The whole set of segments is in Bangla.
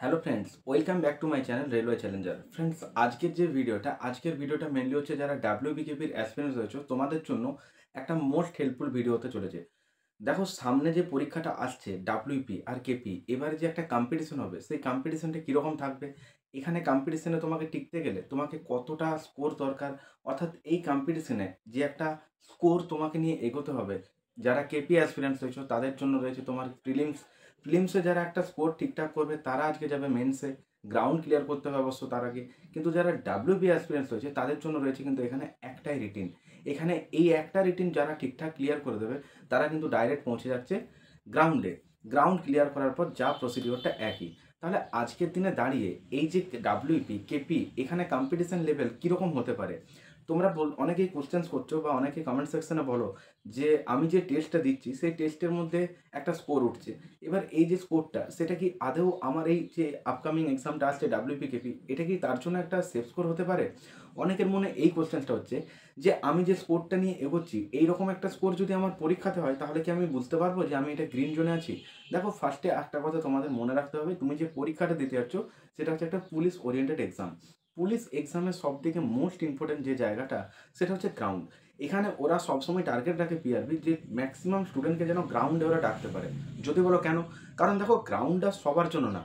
Hello friends, welcome back to my channel railway Challenger. Friends, আজকের ভিডিওটা মেনলি হচ্ছে যারা ডাব্লিউবিকেপির অ্যাসপিরেন্টস রয়েছে তোমাদের জন্য একটা মোস্ট হেল্পফুল ভিডিও হতে চলেছে। দেখো, সামনে যে পরীক্ষাটা আসছে ডাব্লিউপি আর কেপি, এবারে যে একটা কম্পিটিশন হবে, সেই কম্পিটিশনটা কীরকম থাকবে, এখানে কম্পিটিশনে তোমাকে টিকতে গেলে তোমাকে কতটা স্কোর দরকার, অর্থাৎ এই কম্পিটিশনে যে একটা স্কোর তোমাকে নিয়ে এগোতে হবে। যারা কেপি অ্যাসপিরেন্টস রয়েছে তাদের জন্য রয়েছে তোমার প্রিলিমসে যারা একটা স্কোর ঠিকঠাক করবে তারা আজকে যাবে মেন্সে। গ্রাউন্ড ক্লিয়ার করতে হবে অবশ্য তার আগে। কিন্তু যারা ডাব্লিউবি অ্যাসপিরেন্টস রয়েছে তাদের জন্য রয়েছে কিন্তু এখানে একটাই রিটিন। এখানে এই একটা রিটিন যারা ঠিকঠাক ক্লিয়ার করে দেবে তারা কিন্তু ডাইরেক্ট পৌঁছে যাচ্ছে গ্রাউন্ডে। গ্রাউন্ড ক্লিয়ার করার পর যা প্রসিডিওরটা একই। তাহলে আজকের দিনে দাঁড়িয়ে এই যে ডাব্লিউপি কেপি, এখানে কম্পিটিশন লেভেল কীরকম হতে পারে, তোমরা অনেকেই কোশ্চেন্স করছো বা অনেকেই কমেন্ট সেকশনে বলো যে আমি যে টেস্টটা দিচ্ছি সেই টেস্টের মধ্যে একটা স্কোর উঠছে। এবার এই যে স্কোরটা, সেটা কি আদৌ আমার এই যে আপকামিং এক্সামটা আসছে ডাব্লিউপি কেপি, এটা কি তার জন্য একটা সেফ স্কোর হতে পারে? অনেকের মনে এই কোশ্চেনটা হচ্ছে যে আমি যে স্কোরটা নিয়ে এগোচ্ছি, এইরকম একটা স্কোর যদি আমার পরীক্ষাতে হয় তাহলে কি আমি বুঝতে পারবো যে আমি এটা গ্রিন জোনে আছি? দেখো, ফার্স্টে একটা কথা তোমাদের মনে রাখতে হবে, তুমি যে পরীক্ষাটা দিতে যাচ্ছ সেটা হচ্ছে একটা পুলিশ ওরিয়েন্টেড এক্সাম। পুলিশ এক্সামের সব থেকে মোস্ট ইম্পর্টেন্ট যে জায়গাটা, সেটা হচ্ছে গ্রাউন্ড। এখানে ওরা সবসময় টার্গেট রাখে পিআরবি যে ম্যাক্সিমাম স্টুডেন্টকে যেন গ্রাউন্ডে ওরা ডাকতে পারে। যদি বলো কেন, কারণ দেখো, গ্রাউন্ডটা সবার জন্য না।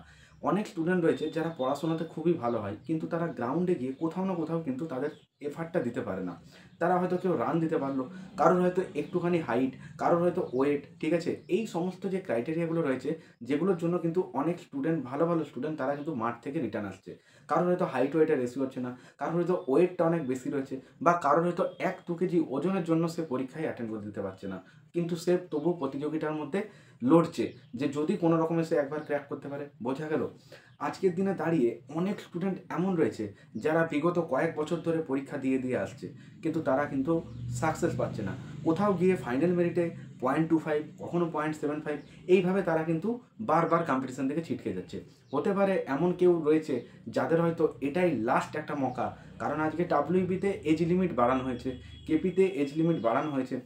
অনেক স্টুডেন্ট রয়েছে যারা পড়াশোনাতে খুবই ভালো হয় কিন্তু তারা গ্রাউন্ডে গিয়ে কোথাও না কোথাও কিন্তু তাদের এফার্টটা দিতে পারে না। তারা হয়তো কেউ রান দিতে পারলো, কারোর হয়তো একটুখানি হাইট, কারোর হয়তো ওয়েট, ঠিক আছে? এই সমস্ত যে ক্রাইটেরিয়াগুলো রয়েছে, যেগুলোর জন্য কিন্তু অনেক স্টুডেন্ট, ভালো ভালো স্টুডেন্ট, তারা কিন্তু মাঠ থেকে রিটার্ন আসছে। কারোর হয়তো হাইট ওয়েটের রেশি হচ্ছে না, কারোর হয়তো ওয়েটটা অনেক বেশি রয়েছে, বা কারোর হয়তো 1-2 কেজি ওজনের জন্য সে পরীক্ষায় অ্যাটেন্ড করে দিতে পারছে না। কিন্তু সে তবু প্রতিযোগিতার মধ্যে লড়ছে যে যদি কোনো রকমে সে একবার ক্র্যাক করতে পারে। বোঝা গেল? আজকের দিনে দাঁড়িয়ে অনেক স্টুডেন্ট এমন রয়েছে যারা বিগত কয়েক বছর ধরে পরীক্ষা দিয়ে দিয়ে আসছে, কিন্তু তারা কিন্তু সাকসেস পাচ্ছে না। কোথাও গিয়ে ফাইনাল মেরিটে 0.25, কখনো 0.75, এইভাবে তারা কিন্তু বারবার কম্পিটিশন থেকে ছিটকে যাচ্ছে। হতে পারে এমন কেউ রয়েছে যাদের হয়তো এটাই লাস্ট একটা মৌকা, কারণ আজকে ডাব্লিউবিতে এজ লিমিট বাড়ানো হয়েছে, কেপিতে এজ লিমিট বাড়ানো হয়েছে।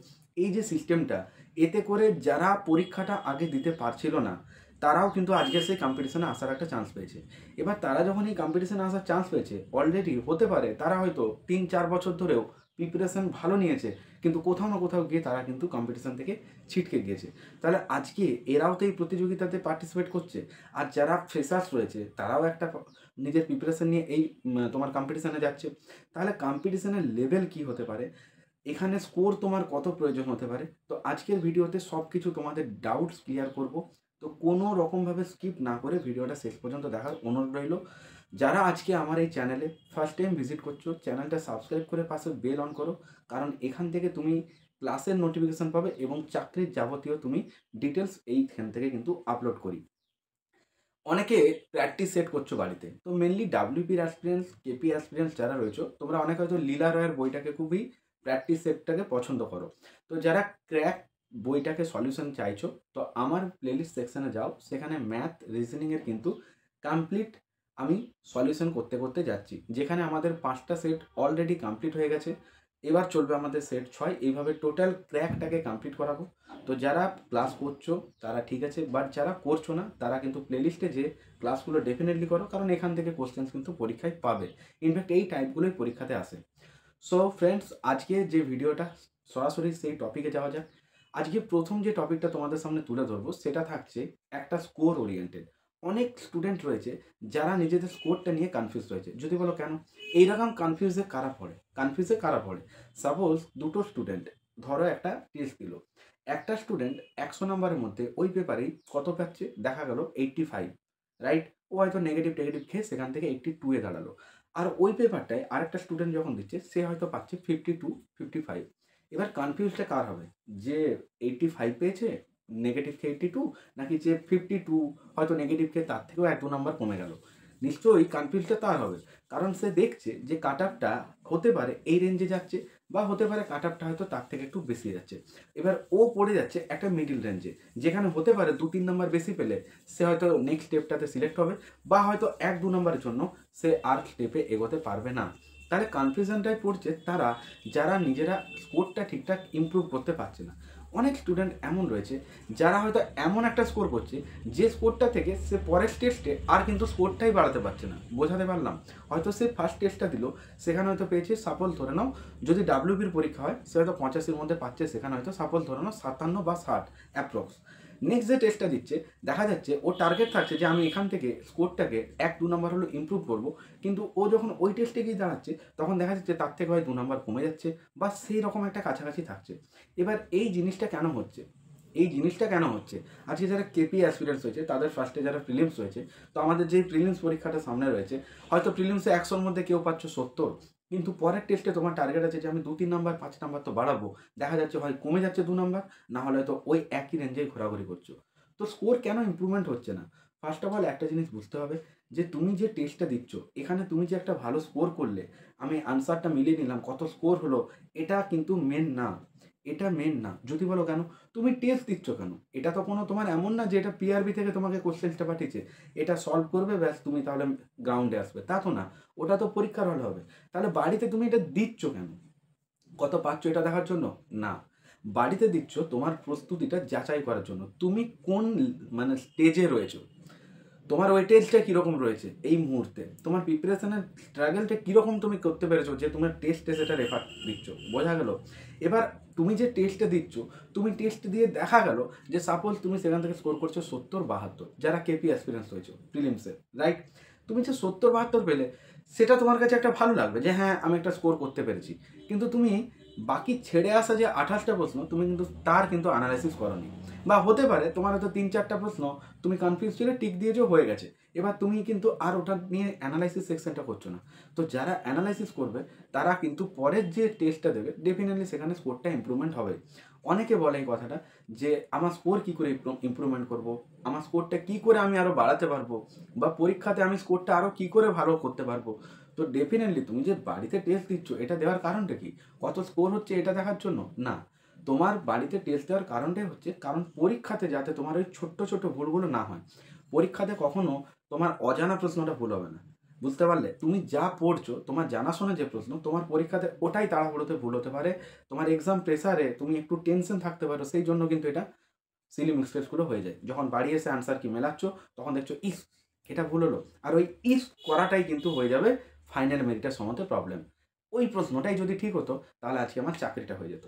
এই যে সিস্টেমটা, এতে করে যারা পরীক্ষাটা আগে দিতে পারছিল না তারাও কিন্তু আজকে সেই কম্পিটিশনে আসার একটা চান্স পেয়েছে। এবার তারা যখন এই কম্পিটিশনে আসার চান্স পেয়েছে, অলরেডি হতে পারে তারা হয়তো 3-4 বছর ধরেও প্রিপারেশন ভালো নিয়েছে, কিন্তু কোথাও না কোথাও গিয়ে তারা কিন্তু কম্পিটিশন থেকে ছিটকে গিয়েছে। তাহলে আজকে এরাও তো এই প্রতিযোগিতাতে পার্টিসিপেট করছে, আর যারা ফ্রেশার্স রয়েছে তারাও একটা নিজের প্রিপারেশন নিয়ে এই তোমার কম্পিটিশনে যাচ্ছে। তাহলে কম্পিটিশনের লেভেল কি হতে পারে, এখানে স্কোর তোমার কত প্রয়োজন হতে পারে, তো আজকের ভিডিওতে সব কিছু তোমাদের ডাউটস ক্লিয়ার করব। তো কোনো রকমভাবে স্কিপ না করে ভিডিওটা শেষ পর্যন্ত দেখার অনুরোধ রইল। যারা আজকে আমার এই চ্যানেলে ফার্স্ট টাইম ভিজিট করছো, চ্যানেলটা সাবস্ক্রাইব করে পাশে বেল অন করো, কারণ এখান থেকে তুমি ক্লাসের নোটিফিকেশান পাবে এবং চাকরির যাবতীয় তুমি ডিটেলস এইখান থেকে কিন্তু আপলোড করি। অনেকে প্র্যাকটিস সেট করছো বাড়িতে, তো মেনলি ডাব্লিউপির অ্যাসপিরেন্টস, কেপি অ্যাসপিরেন্টস যারা রয়েছে, তোমরা অনেকে হয়তো লীলা রয়ের বইটাকে খুবই প্র্যাকটিস সেটটাকে পছন্দ করো। তো যারা ক্র্যাক বইটাকে সলিউশন চাইছো, তো আমার প্লেলিস্ট সেকশনে যাও, সেখানে ম্যাথ রিজনিংয়ের কিন্তু কমপ্লিট আমি সলিউশন করতে করতে যাচ্ছি, যেখানে আমাদের 5টা সেট অলরেডি কমপ্লিট হয়ে গেছে। এবার চলবে আমাদের সেট 6, এইভাবে টোটাল ক্র্যাকটাকে কমপ্লিট করাবো। তো যারা ক্লাস করছো তারা ঠিক আছে, বাট যারা করছো না তারা কিন্তু প্লেলিস্টে যে ক্লাসগুলো ডেফিনেটলি করো, কারণ এখান থেকে কোশ্চেন্স কিন্তু পরীক্ষায় পাবে। ইনফ্যাক্ট এই টাইপগুলোই পরীক্ষাতে আসে। সো ফ্রেন্ডস, আজকে যে ভিডিওটা, সরাসরি সেই টপিকে যাওয়া যাক। আজকে প্রথম যে টপিকটা তোমাদের সামনে তুলে ধরবো সেটা থাকছে একটা স্কোর ওরিয়েন্টেড। অনেক স্টুডেন্ট রয়েছে যারা নিজেদের স্কোরটা নিয়ে কনফিউজ রয়েছে। যদি বলো কেন, এইরকম কনফিউজে কারা পড়ে? সাপোজ দুটো স্টুডেন্ট, ধরো একটা টেস্ট দিল, একটা স্টুডেন্ট 100 নম্বরের মধ্যে ওই পেপারেই কত পাচ্ছে, দেখা গেল 85, রাইট? ও হয়তো নেগেটিভ টেগেটিভ খেয়ে সেখান থেকে 82-এ দাঁড়ালো। আর ওই পেপারটায় আরেকটা স্টুডেন্ট যখন দিচ্ছে সে হয়তো পাচ্ছে 52-55। এবার কনফিউজটা কার হবে? যে 85 পেয়েছে নেগেটিভ খেয়ে 82, নাকি যে 52 হয়তো নেগেটিভ খেয়ে তার থেকেও 1-2 নাম্বার কমে গেল? নিশ্চয়ই কনফিউজটা তার হবে, কারণ সে দেখছে যে কাট আপটা হতে পারে এই রেঞ্জে যাচ্ছে, বা হতে পারে কাট আপটা হয়তো তার থেকে একটু বেশি যাচ্ছে। এবার ও পড়ে যাচ্ছে একটা মিডিল রেঞ্জে, যেখানে হতে পারে 2-3 নাম্বার বেশি পেলে সে হয়তো নেক্সট স্টেপটাতে সিলেক্ট হবে, বা হয়তো 1-2 নাম্বারের জন্য সে আর স্টেপে এগোতে পারবে না। তাহলে কনফিউশনটাই পড়ছে তারা যারা নিজেরা স্কোরটা ঠিকঠাক ইমপ্রুভ করতে পারছে না। অনেক স্টুডেন্ট এমন রয়েছে যারা হয়তো এমন একটা স্কোর করছে যে স্কোরটা থেকে সে পরের টেস্টে আর কিন্তু স্কোরটাই বাড়াতে পারছে না। বোঝাতে পারলাম? হয়তো সে ফার্স্ট টেস্টটা দিল, সেখানে হয়তো পেয়েছে সাপোজ ধরে নাও যদি ডাব্লিউবির পরীক্ষা হয় সে হয়তো 85-র মধ্যে পাচ্ছে, সেখানে হয়তো সাপোজ ধরে নাও 57 বা 60 অ্যাপ্রক্স। নেক্সট যে টেস্টটা দিচ্ছে দেখা যাচ্ছে ওর টার্গেট থাকছে যে আমি এখান থেকে স্কোরটাকে 1-2 নাম্বার হলো ইমপ্রুভ করব, কিন্তু ও যখন ওই টেস্টে গিয়ে দাঁড়াচ্ছে তখন দেখা যাচ্ছে তার থেকে হয় 2 নাম্বার কমে যাচ্ছে বা সেই রকম একটা কাছাকাছি থাকছে। এবার এই জিনিসটা কেন হচ্ছে? এই জিনিসটা কেন হচ্ছে? আজকে যারা কেপি অ্যাসপিরেন্টস হয়েছে তাদের ফার্স্টে যারা প্রিলিমস হয়েছে, তো আমাদের যে প্রিলিমস পরীক্ষাটা সামনে রয়েছে, হয়তো প্রিলিমসে 100-র মধ্যে কেউ পাচ্ছ 70, কিন্তু পরের টেস্টে তোমার টার্গেট আছে যে আমি 2-3 নাম্বার 5 নাম্বার তো বাড়াবো, দেখা যাচ্ছে হয় কমে যাচ্ছে 2 নাম্বার, না হলে হয়তো ওই একই রেঞ্জেই ঘোরাঘুরি করছো। তো স্কোর কেন ইমপ্রুভমেন্ট হচ্ছে না? ফার্স্ট অফ অল একটা জিনিস বুঝতে হবে যে তুমি যে টেস্টটা দিচ্ছ, এখানে তুমি যে একটা ভালো স্কোর করলে, আমি আনসারটা মিলিয়ে নিলাম কত স্কোর হলো, এটা কিন্তু মেন না। এটা মেন না। যদি বলো কেন তুমি টেস্ট দিচ্ছ কেন? এটা তো কোনো তোমার এমন না যে এটা পিআরবি থেকে তোমাকে কোশ্চেনটা পাঠিয়েছে, এটা সলভ করবে ব্যাস তুমি তাহলে গ্রাউন্ডে আসবে, তা তো না। ওটা তো পরীক্ষার হল হবে। তাহলে বাড়িতে তুমি এটা দিচ্ছ কেন? কত পাচ্ছ এটা দেখার জন্য? না। বাড়িতে দিচ্ছ তোমার প্রস্তুতিটা যাচাই করার জন্য। তুমি কোন মানে স্টেজে রয়েছো, তোমার ওয়েটেজটা কীরকম রয়েছে এই মুহূর্তে, তোমার প্রিপারেশনের স্ট্রাগলটা কীরকম তুমি করতে পেরেছো যে তোমার টেস্টে সেটা রেফার দিচ্ছ। বোঝা গেল? এবার তুমি যে টেস্টটা দিচ্ছ, তুমি টেস্ট দিয়ে দেখা গেল যে সাপোজ তুমি সেখান থেকে স্কোর করছো 70-72, যারা কেপি অ্যাসপিরেন্স হয়েছো প্রিলিমসে, রাইট? তুমি যে 70-72 পেলে সেটা তোমার কাছে একটা ভালো লাগবে যে হ্যাঁ আমি একটা স্কোর করতে পেরেছি, কিন্তু তুমি বাকি ছেড়ে আসা যে 28টা প্রশ্ন তুমি কিন্তু তার কিন্তু অ্যানালাইসিস করোনি। বা হতে পারে তোমার হয়তো 3-4টা প্রশ্ন তুমি কনফিউজ ছিলে, টিক দিয়েছো, হয়ে গেছে, এবার তুমি কিন্তু আর ওটা নিয়ে অ্যানালাইসিস সেকশনটা করছো না। তো যারা অ্যানালাইসিস করবে তারা কিন্তু পরের যে টেস্টটা দেবে ডেফিনেটলি সেখানে স্কোরটা ইমপ্রুভমেন্ট হবে। অনেকে বলে এই কথাটা যে আমার স্কোর কী করে ইমপ্রুভমেন্ট করব, আমার স্কোরটা কী করে আমি আরও বাড়াতে পারবো, বা পরীক্ষাতে আমি স্কোরটা আরও কী করে ভালো করতে পারবো। তো ডেফিনেটলি তুমি যে বাড়িতে টেস্ট দিচ্ছ এটা দেওয়ার কারণটা কি? কত স্কোর হচ্ছে এটা দেখার জন্য না। তোমার বাড়িতে টেস্ট দেওয়ার কারণটাই হচ্ছে কারণ পরীক্ষাতে যাতে তোমার ওই ছোট্ট ছোট্ট ভুলগুলো না হয়। পরীক্ষাতে কখনো তোমার অজানা প্রশ্নটা ভুল হবে না। বুঝতে পারলে? তুমি যা পড়ছো তোমার জানাশোনা যে প্রশ্ন, তোমার পরীক্ষাতে ওটাই তাড়াহুড়োতে ভুল হতে পারে। তোমার এক্সাম প্রেসারে তুমি একটু টেনশন থাকতে পারো, সেই জন্য কিন্তু এটা সিলি মিস্টেকসগুলো হয়ে যায়। যখন বাড়ি এসে আনসার কি মেলাচ্ছ তখন দেখছো ইস এটা ভুল হলো, আর ওই ইস করাটাই কিন্তু হয়ে যাবে ফাইনাল মেরিটের সময়তে প্রবলেম। ওই প্রশ্নটাই যদি ঠিক হতো তাহলে আজকে আমার চাকরিটা হয়ে যেত।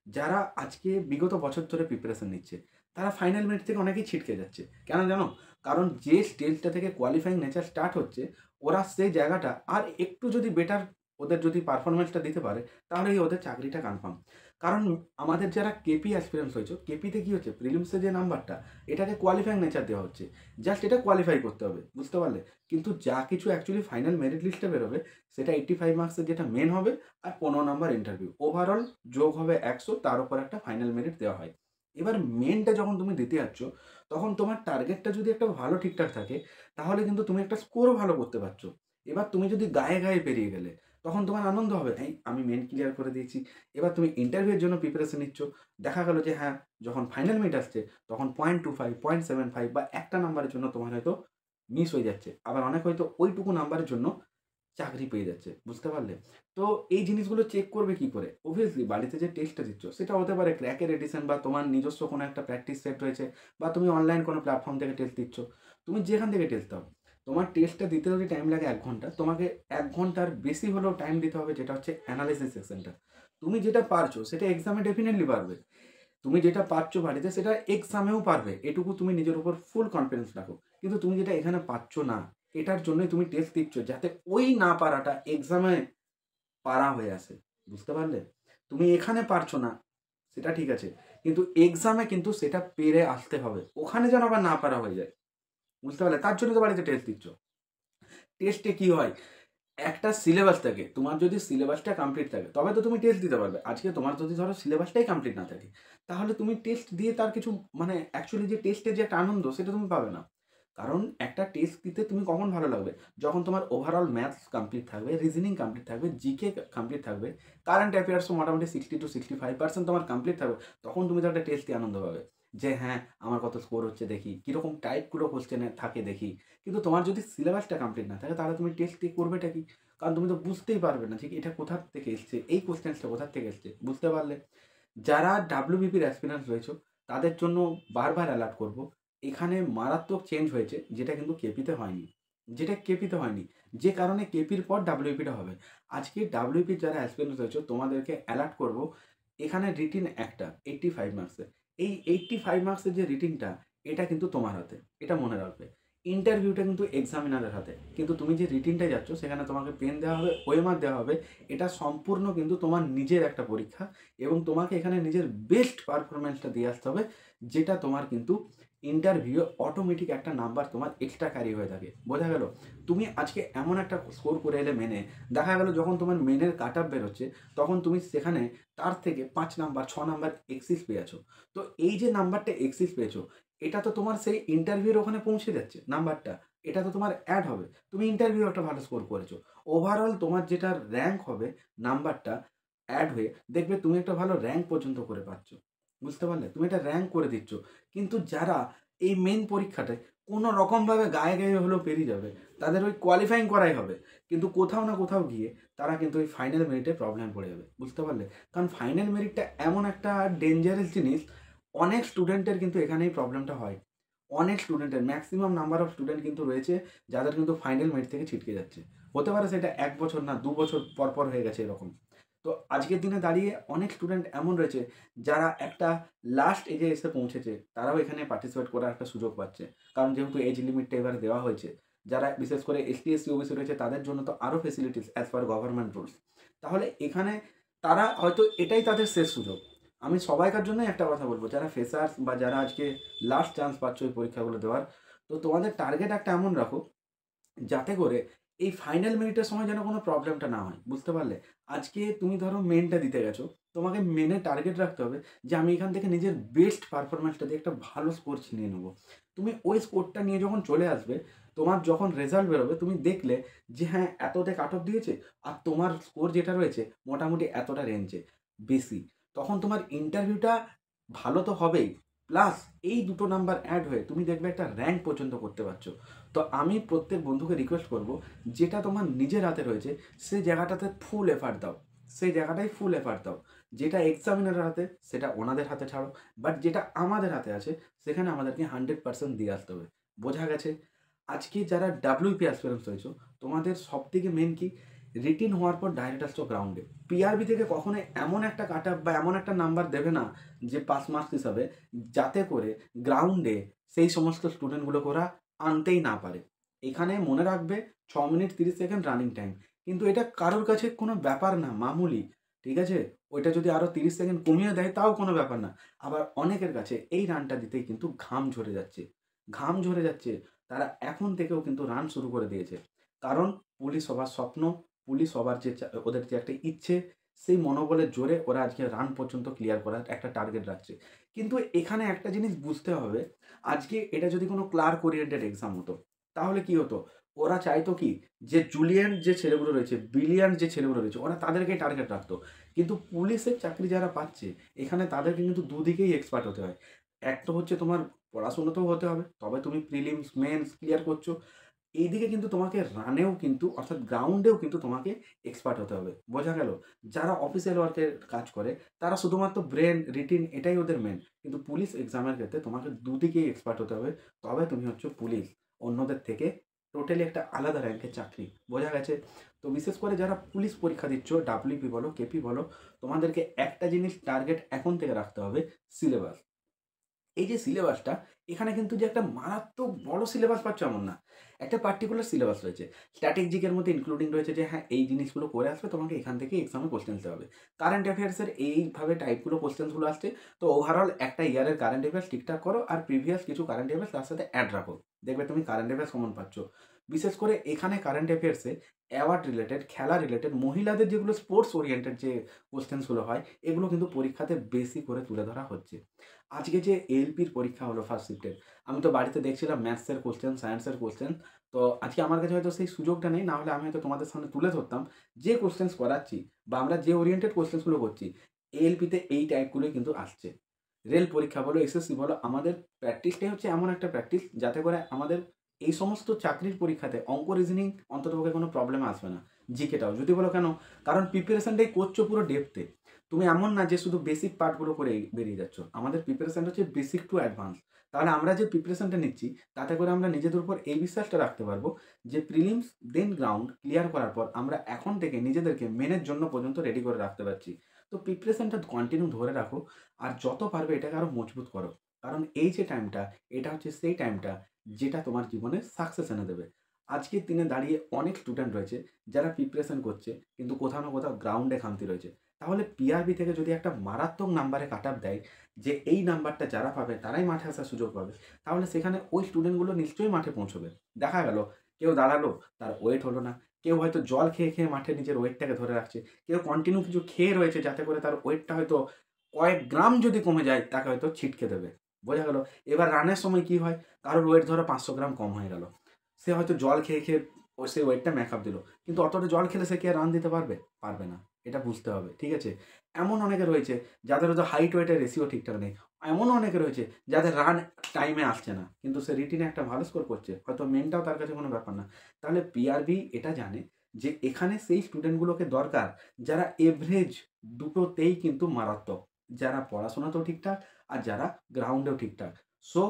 যারা আজকে বিগত বছর ধরে প্রিপারেশন নিচ্ছে তারা ফাইনাল মেরিট থেকে অনেকেই ছিটকে যাচ্ছে। কেন জানো? কারণ যে স্টেজটা থেকে কোয়ালিফাইং নেচার স্টার্ট হচ্ছে, ওরা সেই জায়গাটা আর একটু যদি বেটার ওদের যদি পারফরমেন্সটা দিতে পারে তাহলেই ওদের চাকরিটা কনফার্ম। কারণ আমাদের যারা কেপি অ্যাসপিরেন্টস হয়েছে, কেপিতে কী হচ্ছে, প্রিলিমসে যে নাম্বারটা এটাকে কোয়ালিফাইং নেচার দেওয়া হচ্ছে, জাস্ট এটা কোয়ালিফাই করতে হবে। বুঝতে পারলে? কিন্তু যা কিছু অ্যাকচুয়ালি ফাইনাল মেরিট লিস্টে বেরোবে সেটা 85 মার্কসের যেটা মেন হবে, আর 15 নাম্বার ইন্টারভিউ, ওভারঅল যোগ হবে 100, তার উপর একটা ফাইনাল মেরিট দেওয়া হয়। এবার মেনটা যখন তুমি দিতে যাচ্ছ তখন তোমার টার্গেটটা যদি একটা ভালো ঠিকঠাক থাকে তাহলে কিন্তু তুমি একটা স্কোরও ভালো করতে পারছো। এবার তুমি যদি গায়ে গায়ে পেরিয়ে গেলে তখন তোমার আনন্দ হবে, এই আমি মেন ক্লিয়ার করে দিয়েছি। এবার তুমি ইন্টারভিউয়ের জন্য প্রিপারেশন নিচ্ছ, দেখা গেল যে হ্যাঁ যখন ফাইনাল মিট আসছে তখন 0.25, 0.75 বা একটা নাম্বারের জন্য তোমার হয়তো মিস হয়ে যাচ্ছে, আবার অনেক হয়তো ওইটুকু নাম্বারের জন্য চাকরি পেয়ে যাচ্ছে। বুঝতে পারলে? তো এই জিনিসগুলো চেক করবে কি করে? অবভিয়াসলি বাড়িতে যে টেস্টটা দিচ্ছ সেটা হতে পারে ক্র্যাকের এডিশন, বা তোমার নিজস্ব কোনো একটা প্র্যাকটিস সেট রয়েছে, বা তুমি অনলাইন কোনো প্ল্যাটফর্ম থেকে টেস্ট দিচ্ছ। তুমি যেখান থেকে টেস্ট দাও, তোমার টেস্টটা দিতে যদি টাইম লাগে 1 ঘন্টা, তোমাকে 1 ঘন্টার বেশি হলেও টাইম দিতে হবে, যেটা হচ্ছে অ্যানালাইসিস সেকশনটা। তুমি যেটা পারছো সেটা এক্সামে ডেফিনেটলি পারবে। তুমি যেটা পারছো বাড়িতে সেটা এক্সামেও পারবে। এটুকু তুমি নিজের উপর ফুল কনফিডেন্স রাখো। কিন্তু তুমি যেটা এখানে পারছ না, এটার জন্যই তুমি টেস্ট দিচ্ছ যাতে ওই না পারাটা এক্সামে পারা হয়ে আসে। বুঝতে পারলে? তুমি এখানে পারছো না সেটা ঠিক আছে, কিন্তু এক্সামে কিন্তু সেটা পেরে আসতে হবে। ওখানে যেন আবার না পারা হয়ে যায়। বুঝতে পারলে? তার জন্য তো বাড়িতে টেস্ট দিচ্ছ। টেস্টে কি হয়? একটা সিলেবাস থাকে। তোমার যদি সিলেবাসটা কমপ্লিট থাকে তবে তো তুমি টেস্ট দিতে পারবে। আজকে তোমার যদি ধরো সিলেবাসটাই কমপ্লিট না থাকে তাহলে তুমি টেস্ট দিয়ে তার কিছু মানে অ্যাকচুয়ালি যে টেস্টের যে একটা আনন্দ সেটা তুমি পাবে না। কারণ একটা টেস্ট দিতে তুমি কখন ভালো লাগবে? যখন তোমার ওভারঅল ম্যাথস কমপ্লিট থাকবে, রিজনিং কমপ্লিট থাকবে, জিকে কমপ্লিট থাকবে, কারেন্ট অ্যাফেয়ার্সও মোটামুটি 60-65% তোমার কমপ্লিট থাকবে। তখন তুমি তো একটা টেস্ট দিয়ে আনন্দ পাবে। যে হ্যাঁ, আমার কত স্কোর হচ্ছে দেখি, কীরকম টাইপগুলো কোশ্চেনে থাকে দেখি। কিন্তু তোমার যদি সিলেবাসটা কমপ্লিট না থাকে তাহলে তুমি টেস্ট দিয়ে করবেটা কি? কারণ তুমি তো বুঝতেই পারবে না যে এটা কোথা থেকে এসছে, এই কোশ্চেন্সটা কোথা থেকে এসছে। বুঝতে পারলে? যারা ডাব্লিউবিপির অ্যাসপিরেন্টস রয়েছে তাদের জন্য বারবার অ্যালার্ট করব, এখানে মারাত্মক চেঞ্জ হয়েছে যেটা কিন্তু কেপিতে হয়নি। যেটা কেপিতে হয়নি। যে কারণে কেপির পর ডাব্লিউবিপিটা হবে। আজকে ডাব্লিউবিপির যারা অ্যাসপিরেন্টস রয়েছে তোমাদেরকে অ্যালার্ট করব, এখানে রিটিন একটা 85 মার্কসের। এই 85 মার্কসের যে রিটিনটা এটা কিন্তু তোমার হাতে। এটা মনে রাখবে। ইন্টারভিউটা কিন্তু এক্সামিনারের হাতে। কিন্তু তুমি যে রিটিনটায় যাচ্ছ সেখানে তোমাকে পেন দেওয়া হবে, ওএমআর দেওয়া হবে। এটা সম্পূর্ণ কিন্তু তোমার নিজের একটা পরীক্ষা এবং তোমাকে এখানে নিজের বেস্ট পারফরম্যান্সটা দিয়ে আসতে হবে, যেটা তোমার কিন্তু ইন্টারভিউ অটোমেটিক একটা নাম্বার তোমার এক্সট্রা ক্যারি হয়ে থাকে। বোঝা গেল? তুমি আজকে এমন একটা স্কোর করে এলে মেনে, দেখা গেল যখন তোমার মেনের কাট আপ বেরোচ্ছে তখন তুমি সেখানে তার থেকে 5 নাম্বার 6 নাম্বার এক্সিস পেয়েছো। তো এই যে নাম্বারটা এক্সিস পেয়েছো, এটা তো তোমার সেই ইন্টারভিউর ওখানে পৌঁছে যাচ্ছে নাম্বারটা। এটা তো তোমার অ্যাড হবে। তুমি ইন্টারভিউ একটা ভালো স্কোর করেছো। ওভারঅল তোমার যেটা র্যাঙ্ক হবে নাম্বারটা অ্যাড হয়ে দেখবে তুমি একটা ভালো র্যাঙ্ক পর্যন্ত করে পাচ্ছ। বুঝতে পারলে? তুমি একটা র্যাঙ্ক করে দিচ্ছ। কিন্তু যারা এই মেন পরীক্ষাটায় কোনো রকমভাবে গায়ে গায়ে হলেও পেরিয়ে যাবে, তাদের ওই কোয়ালিফাইং করাই হবে। কিন্তু কোথাও না কোথাও গিয়ে তারা কিন্তু ওই ফাইনাল মেরিটে প্রবলেম পড়ে যাবে। বুঝতে পারলে? কারণ ফাইনাল মেরিটটা এমন একটা ডেঞ্জারাস জিনিস, অনেক স্টুডেন্টের কিন্তু এখানেই প্রবলেমটা হয়। অনেক স্টুডেন্টের ম্যাক্সিমাম নাম্বার অফ স্টুডেন্ট কিন্তু রয়েছে যাদের কিন্তু ফাইনাল মেরিট থেকে ছিটকে যাচ্ছে। হতে পারে সেটা 1 বছর না 2 বছর পর হয়ে গেছে এরকম। তো আজকের দিনে দাঁড়িয়ে অনেক স্টুডেন্ট এমন রয়েছে যারা একটা লাস্ট এজে এসে পৌঁছেছে, তারাও এখানে পার্টিসিপেট করার একটা সুযোগ পাচ্ছে। কারণ যেহেতু এজ লিমিটটা এবারে দেওয়া হয়েছে, যারা বিশেষ করে এসটি এসসি ওবিসি রয়েছে তাদের জন্য তো আরও facilities as per government rules. তাহলে এখানে তারা হয়তো এটাই তাদের শেষ সুযোগ। আমি সবাইকার জন্যই একটা কথা বলবো, যারা ফ্রেশার্স বা যারা আজকে লাস্ট চান্স পাচ্ছ এই পরীক্ষাগুলো দেওয়ার, তো তোমাদের টার্গেট একটা এমন রাখো যাতে করে এই ফাইনাল মিনিটের সময় যেন কোনো প্রবলেমটা না হয়। বুঝতে পারলে? আজকে তুমি ধরো মেনটা দিতে গেছো, তোমাকে মেনে টার্গেট রাখতে হবে যে আমি এখান থেকে নিজের বেস্ট পারফরমেন্সটা দিয়ে একটা ভালো স্কোর ছিনিয়ে নেবো। তুমি ওই স্কোরটা নিয়ে যখন চলে আসবে, তোমার যখন রেজাল্ট বেরোবে তুমি দেখলে যে হ্যাঁ এততে কাট অফ দিয়েছে আর তোমার স্কোর যেটা রয়েছে মোটামুটি এতটা রেঞ্জে বেশি, তখন তোমার ইন্টারভিউটা ভালো তো হবেই, প্লাস এই দুটো নাম্বার অ্যাড হয়ে তুমি দেখবে একটা র্যাঙ্ক পর্যন্ত করতে পারছো। তো আমি প্রত্যেক বন্ধুকে রিকোয়েস্ট করব, যেটা তোমার নিজের হাতে রয়েছে সেই জায়গাটাতে ফুল এফার্ট দাও। সেই জায়গাটায় ফুল এফার্ট দাও। যেটা এক্সামিনারের হাতে সেটা ওনাদের হাতে ছাড়ো, বাট যেটা আমাদের হাতে আছে সেখানে আমাদেরকে 100% দিয়ে আসতে হবে। বোঝা গেছে? আজকে যারা ডাব্লিউপি অ্যাসপিরেন্টস হয়েছো, তোমাদের সব থেকে মেন কি, রিটিন হওয়ার পর ডাইরেক্ট আসছো গ্রাউন্ডে। পিআরবি থেকে কখনোই এমন একটা কাট আপ বা এমন একটা নাম্বার দেবে না যে পাস মার্কস হিসাবে, যাতে করে গ্রাউন্ডে সেই সমস্ত স্টুডেন্টগুলোকে ওরা আনতেই না পারে। এখানে মনে রাখবে 6 মিনিট 30 সেকেন্ড রানিং টাইম। কিন্তু এটা কারোর কাছে কোনো ব্যাপার না, মামুলি। ঠিক আছে? ওইটা যদি আরও 30 সেকেন্ড কমিয়ে দেয় তাও কোনো ব্যাপার না। আবার অনেকের কাছে এই রানটা দিতেই কিন্তু ঘাম ঝরে যাচ্ছে। ঘাম ঝরে যাচ্ছে। তারা এখন থেকেও কিন্তু রান শুরু করে দিয়েছে। কারণ পুলিশ হবার স্বপ্ন, পুলিশ হবার যে ওদের যে একটা ইচ্ছে, সেই মনোবলের জোরে ওরা আজকে রান পর্যন্ত ক্লিয়ার করার একটা টার্গেট রাখছে। কিন্তু এখানে একটা জিনিস বুঝতে হবে, আজকে এটা যদি কোনো ক্লার্ক ওরিয়েন্টেড এক্সাম হতো, তাহলে কি হতো? ওরা চাইতো কি যে জুলিয়ান যে ছেলেগুলো রয়েছে, ব্রিলিয়ান্ট যে ছেলেগুলো রয়েছে, ওরা তাদেরকেই টার্গেট রাখতো। কিন্তু পুলিশের চাকরি যারা পাচ্ছে, এখানে তাদেরকে কিন্তু দুদিকেই এক্সপার্ট হতে হয়। এক তো হচ্ছে তোমার পড়াশোনাতেও হতে হবে, তবে তুমি প্রিলিমস মেন্স ক্লিয়ার করছো। এইদিকে কিন্তু তোমাকে রানেও কিন্তু অর্থাৎ গ্রাউন্ডেও কিন্তু তোমাকে এক্সপার্ট হতে হবে। বোঝা গেল? যারা অফিসিয়াল ওয়ার্কের কাজ করে তারা শুধুমাত্র ব্রেন রিটিন এটাই ওদের মেন, কিন্তু পুলিশ এক্সামের ক্ষেত্রে তোমাকে দুদিকেই এক্সপার্ট হতে হবে। তবে তুমি হচ্ছে পুলিশ, অন্যদের থেকে টোটালি একটা আলাদা র্যাঙ্কের চাকরি। বোঝা গেছে? তো বিশেষ করে যারা পুলিশ পরীক্ষা দিচ্ছ, ডাব্লিউপি বলো কেপি বলো, তোমাদেরকে একটা জিনিস টার্গেট এখন থেকে রাখতে হবে, সিলেবাস। এই যে সিলেবাসটা, এখানে কিন্তু যে একটা মারাত্মক বড় সিলেবাস পাচ্ছ এমন না। একটা পার্টিকুলার সিলেবাস রয়েছে। স্ট্র্যাটেজিকের মধ্যে ইনক্লুডিং রয়েছে যে হ্যাঁ এই জিনিসগুলো করে আসবে, তোমাকে এখান থেকে এক্সামে কোশ্চেন দিতে হবে। কারেন্ট অ্যাফেয়ার্সের এইভাবে টাইপগুলো কোশ্চেন্সগুলো আসছে। তো ওভারঅল একটা ইয়ারের কারেন্ট অ্যাফেয়ার্স ঠিকঠাক করো আর প্রিভিয়াস কিছু কারেন্ট অ্যাফেয়ার্স তার সাথে অ্যাড রাখো। দেখবে তুমি কারেন্ট অ্যাফেয়ার্স কমন পাচ্ছ। বিশেষ করে এখানে কারেন্ট অ্যাফেয়ার্সে অ্যাওয়ার্ড রিলেটেড, খেলা রিলেটেড, মহিলাদের যেগুলো স্পোর্টস ওরিয়েন্টেড যে কোশ্চেন্সগুলো হয়, এগুলো কিন্তু পরীক্ষাতে বেশি করে তুলে ধরা হচ্ছে। আজকে যে এএলপির পরীক্ষা হলো ফার্স্ট শিফটের, আমি তো বাড়িতে দেখছিলাম ম্যাথসের কোশ্চেন, সায়েন্সের কোশ্চেন। তো আজকে আমার কাছে হয়তো সেই সুযোগটা নেই, না হলে আমি হয়তো তোমাদের সামনে তুলে ধরতাম যে কোশ্চেন্স করাচ্ছি বা আমরা যে ওরিয়েন্টেড কোশ্চেন্সগুলো করছি, এএলপিতে এই টাইপগুলোই কিন্তু আসছে। রেল পরীক্ষা বলো, এসএসসি বলো, আমাদের প্র্যাকটিসটাই হচ্ছে এমন একটা প্র্যাকটিস যাতে করে আমাদের এই সমস্ত চাকরির পরীক্ষাতে অঙ্ক রিজনিং অন্ততপক্ষে কোনো প্রবলেম আসবে না। জিকেটাও যদি বলো কেন, কারণ প্রিপারেশনটাই করছো পুরো ডেপথে। তুমি এমন না যে শুধু বেসিক পার্টগুলো করে বেরিয়ে যাচ্ছ। আমাদের প্রিপারেশন হচ্ছে বেসিক টু অ্যাডভান্স। তাহলে আমরা যে প্রিপারেশনটা নিচ্ছি তাতে করে আমরা নিজেদের উপর এই বিশ্বাসটা রাখতে পারবো যে প্রিলিমস দেন গ্রাউন্ড ক্লিয়ার করার পর আমরা এখন থেকে নিজেদেরকে মেনের জন্য পর্যন্ত রেডি করে রাখতে পারছি। তো প্রিপারেশনটা কন্টিনিউ ধরে রাখো আর যত পারবে এটাকে আরও মজবুত করো। কারণ এই যে টাইমটা এটা হচ্ছে সেই টাইমটা যেটা তোমার জীবনে সাকসেস এনে দেবে। আজকের দিনে দাঁড়িয়ে অনেক স্টুডেন্ট রয়েছে যারা প্রিপারেশন করছে কিন্তু কোথাও না কোথাও গ্রাউন্ডে খামতি রয়েছে। তাহলে পিআরবি থেকে যদি একটা মারাত্মক নাম্বারে কাট অফ দেয় যে এই নাম্বারটা যারা পাবে তারাই মাঠে আসার সুযোগ পাবে, তাহলে সেখানে ওই স্টুডেন্টগুলো নিশ্চয়ই মাঠে পৌঁছবে। দেখা গেল কেউ দাঁড়ালো, তার ওয়েট হলো না, কেউ হয়তো জল খেয়ে খেয়ে মাঠে নিজের ওয়েটটাকে ধরে রাখছে, কেউ কন্টিনিউ কিছু খেয়ে রয়েছে যাতে করে তার ওয়েটটা হয়তো কয়েক গ্রাম যদি কমে যায় তাকে হয়তো ছিটকে দেবে। বোঝা গেল? এবার রানের সময় কি হয়, কারোর ওয়েট ধরো 500 গ্রাম কম হয়ে গেল, সে হয়তো জল খেয়ে খেয়ে সেই ওয়েটটা মেকআপ দিল, কিন্তু অতটা জল খেলে সে কি আর রান দিতে পারবে? পারবে না। এটা বুঝতে হবে, ঠিক আছে? এমন অনেকে রয়েছে যাদের হয়তো হাইট ওয়েটের রেশিও ঠিকঠাক নেই, এমন অনেকে রয়েছে যাদের রান টাইমে আসছে না, কিন্তু সে রিটিনে একটা ভালো স্কোর করছে, হয়তো মেনটাও তার কাছে কোনো ব্যাপার না। তাহলে পিআরবি এটা জানে যে এখানে সেই স্টুডেন্টগুলোকে দরকার যারা এভারেজ দুটোতেই কিন্তু মারাত্মক, যারা পড়াশোনাতেও ঠিকঠাক আর যারা গ্রাউন্ডেও ঠিকঠাক। সো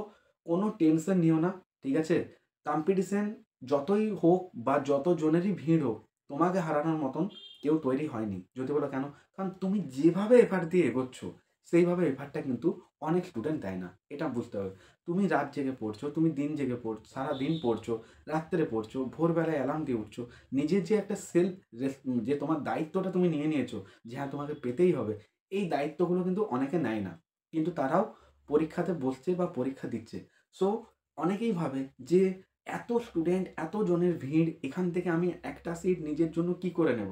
কোনো টেনশন নিও না, ঠিক আছে? কম্পিটিশন যতই হোক বা যত জনেরই ভিড় হোক, তোমাকে হারানোর মতন কেউ তৈরি হয়নি। যদি বলো কেন? কারণ তুমি যেভাবে এফার্ট দিয়ে এগোচ্ছ সেইভাবে এফার্টটা কিন্তু অনেক স্টুডেন্ট দেয় না। এটা বুঝতে হবে। তুমি রাত জেগে পড়ছো, তুমি দিন জেগে পড়ছো, সারাদিন পড়ছো, রাত্রে পড়ছো, ভোরবেলায় অ্যালার্ম দিয়ে উঠছো। নিজের যে একটা সেলফ যে তোমার দায়িত্বটা তুমি নিয়ে নিয়েছো যে হ্যাঁ তোমাকে পেতেই হবে, এই দায়িত্বগুলো কিন্তু অনেকে নেয় না। কিন্তু তারাও পরীক্ষাতে বসছে বা পরীক্ষা দিচ্ছে। সো অনেকেই ভাবে যে এত স্টুডেন্ট, এত জনের ভিড়, এখান থেকে আমি একটা সিট নিজের জন্য কি করে নেব?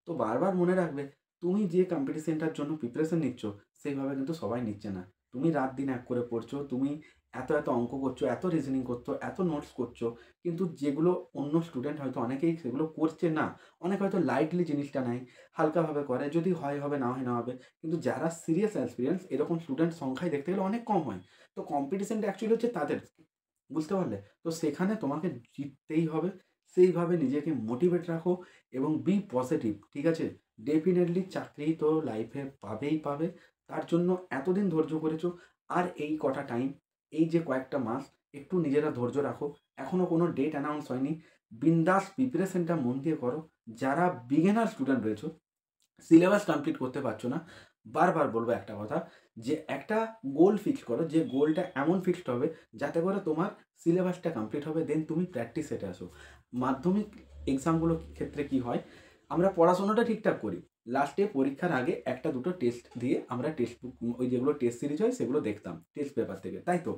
তো বারবার মনে রাখবে, তুমি যে কম্পিটিশনটার জন্য প্রিপারেশন নিচ্ছ, সেইভাবে কিন্তু সবাই নিচ্ছে না। তুমি রাত দিন এক করে পড়ছো, তুমি এত, এত অঙ্ক করছো, এত রিজনিং করছো, এত নোটস করছো, কিন্তু যেগুলো অন্য স্টুডেন্ট হয়তো অনেকেই সেগুলো করছে না। অনেকে হয়তো লাইটলি জিনিসটা নেয়, হালকাভাবে করে, যদি হয় হবে, না হয় না হবে। কিন্তু যারা সিরিয়াস এক্সপেরিয়েন্স এরকম স্টুডেন্ট সংখ্যায় দেখতে গেলে অনেক কম হয়। তো কম্পিটিশনটা অ্যাকচুয়ালি হচ্ছে তাদের। বুঝতে পারলে? তো সেখানে তোমাকে জিততেই হবে। সেইভাবে নিজেকে মোটিভেট রাখো এবং বি পজিটিভ, ঠিক আছে? ডেফিনিটলি চাকরি তো লাইফে পাবেই পাবে। তার জন্য এতদিন ধৈর্য করেছো, আর এই কটা টাইম, এই যে কয়েকটা মাস একটু নিজেরা ধৈর্য রাখো। এখনো কোনো ডেট অ্যানাউন্স হয়নি। বিন্দাস প্রিপারেশনটা মন দিয়ে করো। যারা বিগিনার স্টুডেন্ট রয়েছো, সিলেবাস কমপ্লিট করতে পারছো না, বারবার বলবো একটা কথা, যে একটা গোল ফিক্স করো, যে গোলটা এমন ফিক্সড হবে যাতে করে তোমার সিলেবাসটা কমপ্লিট হবে, দেন তুমি প্র্যাকটিস সেটে আসো। মাধ্যমিক এক্সামগুলোর ক্ষেত্রে কি হয়, আমরা পড়াশোনাটা ঠিকঠাক করি, লাস্টে পরীক্ষার আগে একটা দুটো টেস্ট দিয়ে আমরা টেক্সট বুক, ওই যেগুলো টেস্ট সিরিজ হয় সেগুলো দেখতাম টেস্ট পেপার থেকে, তাই তো?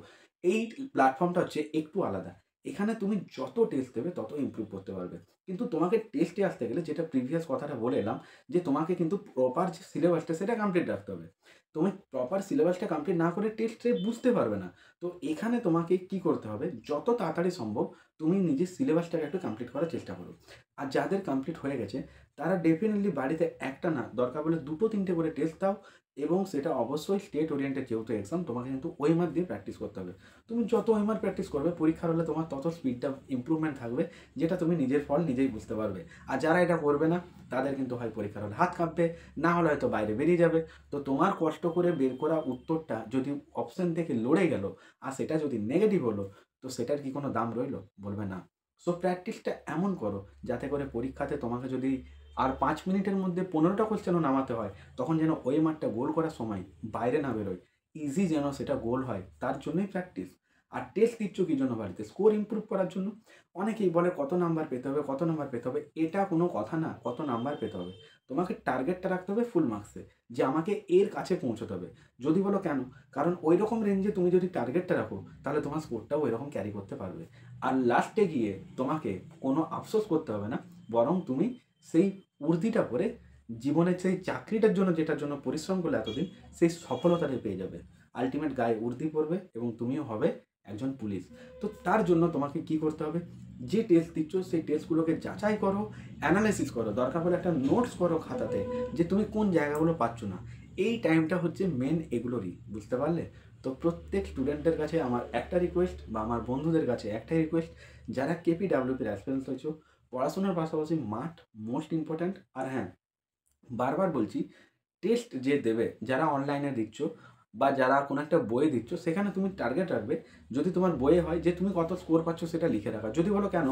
এই প্ল্যাটফর্মটা হচ্ছে একটু আলাদা। এখানে তুমি যত টেস্ট দেবে তত ইমপ্রুভ করতে পারবে। কিন্তু তোমাকে টেস্টে আসতে গেলে, যেটা প্রিভিয়াস কথাটা বলে এলাম, যে তোমাকে কিন্তু প্রপার যে সিলেবাসটা সেটা কমপ্লিট রাখতে হবে। তুমি প্রপার সিলেবাসটা কমপ্লিট না করে টেস্টে বুঝতে পারবে না। তো এখানে তোমাকে কি করতে হবে, যত তাড়াতাড়ি সম্ভব তুমি নিজের সিলেবাসটাকে একটু কমপ্লিট করার চেষ্টা করো। আর যাদের কমপ্লিট হয়ে গেছে তারা ডেফিনেটলি বাড়িতে একটা না, দরকার বলে দুটো তিনটে করে টেস্ট দাও, এবং সেটা অবশ্যই স্টেট ওরিয়েন্টেড যেহেতু এক্সাম, তোমাকে কিন্তু ওএমআর দিয়ে প্র্যাকটিস করতে হবে। তুমি যত ওএমআর প্র্যাকটিস করবে পরীক্ষার হলে তোমার তত স্পিডটা ইমপ্রুভমেন্ট থাকবে, যেটা তুমি নিজের ফল নিজেই বুঝতে পারবে। আর যারা এটা করবে না তাদের কিন্তু হয় পরীক্ষার হলে হাত কাঁপবে, না হলে হয়তো বাইরে বেরিয়ে যাবে। তো তোমার কষ্ট করে বের করা উত্তরটা যদি অপশন থেকে লড়ে গেল আর সেটা যদি নেগেটিভ হলো, তো সেটার কি কোনো দাম রইলো? বলবে না। সো প্র্যাকটিসটা এমন করো যাতে করে পরীক্ষাতে তোমাকে যদি আর 5 মিনিটের মধ্যে 15টা কোশ্চেনও নামাতে হয়, তখন যেন ওই মাঠটা গোল করার সময় বাইরে না বেরোয়, ইজি যেন সেটা গোল হয়, তার জন্যই প্র্যাকটিস। আর টেস্ট দিচ্ছ কী জন্য বাড়িতে? স্কোর ইমপ্রুভ করার জন্য। অনেকেই বলে কত নাম্বার পেতে হবে, কত নাম্বার পেতে হবে। এটা কোনো কথা না, কত নাম্বার পেতে হবে। তোমাকে টার্গেটটা রাখতে হবে ফুল মার্কসে, যে আমাকে এর কাছে পৌঁছতে হবে। যদি বলো কেন? কারণ ওই রকম রেঞ্জে তুমি যদি টার্গেটটা রাখো তাহলে তোমার স্কোরটাও ওই রকম ক্যারি করতে পারবে। আর লাস্টে গিয়ে তোমাকে কোনো আফসোস করতে হবে না, বরং তুমি সেই উর্দিটা পরে জীবনের সেই চাকরিটার জন্য, যেটার জন্য পরিশ্রম করলে এতদিন, সেই সফলতাটা পেয়ে যাবে। আলটিমেট গায়ে উর্দি পরবে এবং তুমিও হবে একজন পুলিশ। তো তার জন্য তোমাকে কি করতে হবে, যে টেস্ট দিচ্ছ সেই টেস্টগুলোকে যাচাই করো, অ্যানালাইসিস করো, দরকার হলে একটা নোটস করো খাতাতে, যে তুমি কোন জায়গাগুলো পাচ্ছ না। এই টাইমটা হচ্ছে মেন এগুলোরই, বুঝতে পারলে? তো প্রত্যেক স্টুডেন্টের কাছে আমার একটা রিকোয়েস্ট, বা আমার বন্ধুদের কাছে একটাই রিকোয়েস্ট, যারা কেপিডাব্লিউপির অ্যাসপিরেন্টস হয়েছো, পড়াশোনার পাশাপাশি মাঠ মোস্ট ইম্পর্ট্যান্ট। আর হ্যাঁ, বারবার বলছি, টেস্ট যে দেবে, যারা অনলাইনে দিচ্ছ বা যারা কোনো একটা বইয়ে দিচ্ছ, সেখানে তুমি টার্গেট রাখবে, যদি তোমার বইয়ে হয় যে তুমি কত স্কোর পাচ্ছ সেটা লিখে রাখা। যদি বলো কেন?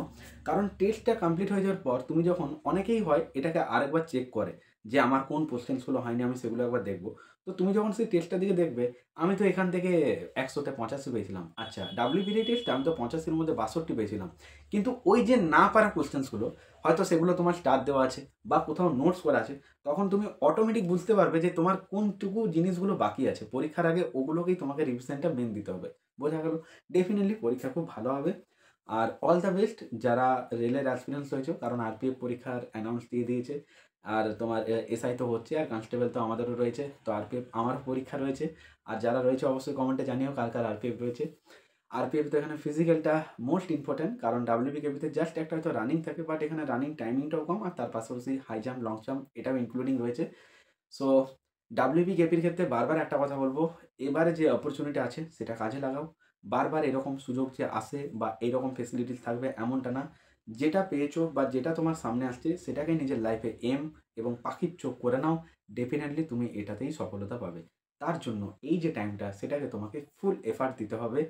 কারণ টেস্টটা কমপ্লিট হয়ে যাওয়ার পর তুমি যখন, অনেকেই হয় এটাকে আরেকবার চেক করে যে আমার কোন কোশ্চেন্সগুলো হয়নি আমি সেগুলো একবার দেখবো। তো তুমি যখন সেই টেস্টটার দিকে দেখবে, আমি তো এখান থেকে ১০০-তে ৮৫ পেয়েছিলাম। আচ্ছা, WBD টেস্টে আমি তো ৮৫-র মধ্যে ৬২ পেয়েছিলাম। কিন্তু ওই যে না পারা কোশ্চেন্সগুলো, হয়তো সেগুলো তোমার স্টার দেওয়া আছে বা কোথাও নোটস করা আছে, তখন তুমি অটোমেটিক বুঝতে পারবে যে তোমার কোনটুকু জিনিসগুলো বাকি আছে। পরীক্ষার আগে ওগুলোকেই তোমাকে রিভিশনটা মেন দিতে হবে। বোঝা গেল? ডেফিনিটলি পরীক্ষা খুব ভালো হবে। আর অল দ্য বেস্ট যারা রেলের অ্যাসপিরেন্টস হয়েছো, কারণ আরপিএফ পরীক্ষার অ্যানাউন্স দিয়ে দিয়েছে। আর তোমার এসআই তো হচ্ছে, আর কনস্টেবল তো আমাদেরও রয়েছে। তো আরপিএফ আমারও পরীক্ষা রয়েছে। আর যারা রয়েছে অবশ্যই কমেন্টে জানিও কার কার আরপিএফ রয়েছে। আরপিএফ তো এখানে ফিজিক্যালটা মোস্ট ইম্পর্ট্যান্ট, কারণ ডাব্লিউবিকেপিতে জাস্ট একটা হয়তো রানিং থাকে, বাট এখানে রানিং টাইমিংটাও কম, আর তার পাশাপাশি হাই জাম্প, লং জাম্প এটাও ইনক্লুডিং রয়েছে। সো ডাব্লিউবিকেপির ক্ষেত্রে বারবার একটা কথা বলবো, এবারে যে অপরচুনিটি আছে সেটা কাজে লাগাও। বারবার এরকম সুযোগ যে আসে বা এইরকম ফেসিলিটিস থাকবে এমনটা না। যেটা পেয়েছো বা যেটা তোমার সামনে আসছে সেটাকে নিজের লাইফে এম এবং পাখির চোখ করে নাও। ডেফিনেটলি তুমি এটাতেই সফলতা পাবে। তার জন্য এই যে টাইমটা, সেটাকে তোমাকে ফুল এফার্ট দিতে হবে।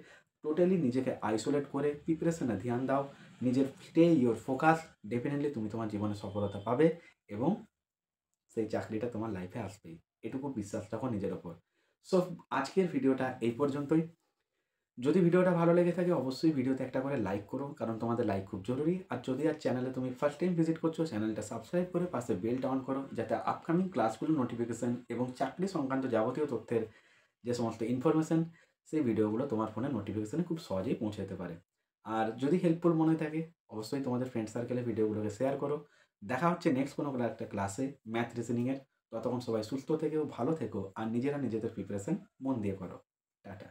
টোটালি নিজেকে আইসোলেট করে প্রিপারেশনে ধ্যান দাও। নিজের স্টে ইওর ফোকাস। ডেফিনেটলি তুমি তোমার জীবনে সফলতা পাবে এবং সেই চাকরিটা তোমার লাইফে আসবেই। এটুকু বিশ্বাস রাখো নিজের ওপর। সো আজকের ভিডিওটা এই পর্যন্তই। যদি ভিডিওটা ভালো লেগে থাকে অবশ্যই ভিডিওতে একটা করে লাইক করো, কারণ তোমাদের লাইক খুব জরুরি। আর যদি আর চ্যানেলে তুমি ফার্স্ট টাইম ভিজিট করছো, চ্যানেলটা সাবস্ক্রাইব করে পাশে বেলটা অন করো, যাতে আপকামিং ক্লাসগুলোর নোটিফিকেশন এবং চাকরি সংক্রান্ত যাবতীয় তথ্যের যে সমস্ত ইনফরমেশন, সেই ভিডিওগুলো তোমার ফোনে নোটিফিকেশনে খুব সহজেই পৌঁছে যেতে পারে। আর যদি হেল্পফুল মনে হয় থাকে অবশ্যই তোমাদের ফ্রেন্ড সার্কেলে ভিডিওগুলোকে শেয়ার করো। দেখা হচ্ছে নেক্সট কোনো একটা ক্লাসে ম্যাথ রিজনিংয়ের। ততক্ষণ সবাই সুস্থ থেকো, ভালো থেকো, আর নিজেরা নিজেদের প্রিপারেশন মন দিয়ে করো। টাটা।